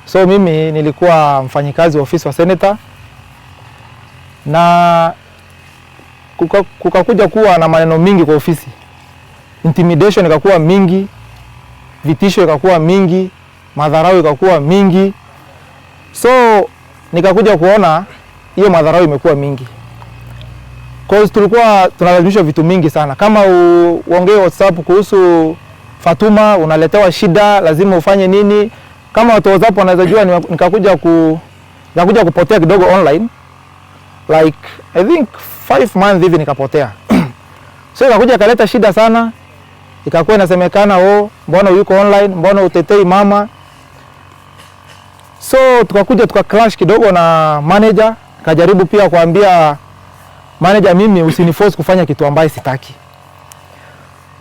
So mimi nilikuwa mfanyikazi wa ofisi wa senator, na kukakuja kuwa na maneno mingi kwa ofisi. Intimidation ikakuwa mingi, vitisho ikakuwa mingi, madharau ikakuwa mingi. So nikakuja kuona hiyo madharau imekuwa mingi. Cause tulikuwa tunalazimishwa vitu mingi sana. Kama uongee WhatsApp kuhusu Fatuma, unaletewa shida, lazima ufanye nini. Kama watu WhatsApp wanaweza jua, nikakuja kupotea kidogo online. Like I think 5 months hivi nikapotea. So ikakuja kaleta shida sana. Ikakuwa inasemekana mbona yuko online, mbona utetei mama. So tukakuja clash kidogo na manager, kajaribu pia kuambia manager mimi usiniforce kufanya kitu ambaye sitaki.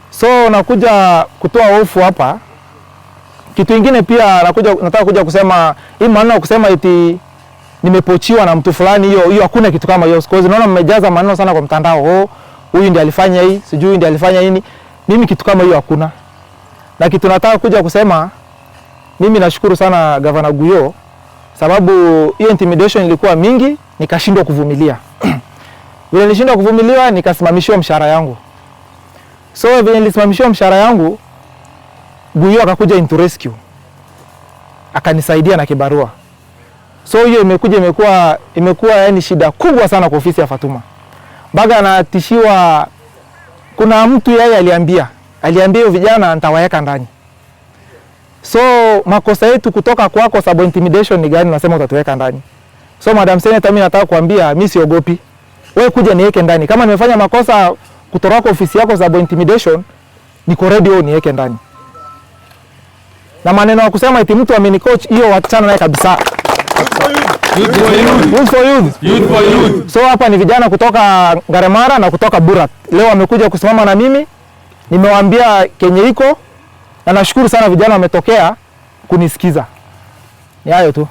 So nakuja kutoa hofu hapa. Kitu kingine pia nataka kuja kusema hii maneno kusema eti nimepochiwa na mtu fulani, hiyo hakuna kitu kama hiyo. Because naona mmejaza maneno sana kwa mtandao. Huyu ndiye alifanya hii, sijui ndiye alifanya nini. Mimi kitu kama hiyo hakuna. Na kitu nataka kuja kusema, mimi nashukuru sana Governor Guyo, sababu hiyo intimidation ilikuwa mingi, nikashindwa kuvumilia. Vile nilishindwa kuvumilia, nikasimamishiwa mshahara yangu. So vile nilisimamishiwa mshahara yangu, Guyo akakuja into rescue, akanisaidia na kibarua. So hiyo imekuwa yani shida kubwa sana kwa ofisi ya Fatuma. Baga anatishiwa, kuna mtu yeye aliambia vijana nitawaweka ndani. So makosa yetu kutoka kwako sababu intimidation ni gani unasema utatuweka ndani? So Madam Senator, mimi nataka kuambia mimi siogopi. Wewe kuja niweke ndani. Kama nimefanya makosa kutoka kwa ofisi yako sababu intimidation, niko ready niweke ndani. Na maneno ya kusema eti mtu amenicoach, hiyo wachana naye kabisa. Youth for youth. So hapa ni vijana kutoka Ngaremara na kutoka Burat. Leo wamekuja kusimama na mimi. Nimewaambia kenye iko, na nashukuru sana vijana wametokea kunisikiza. Ni hayo tu.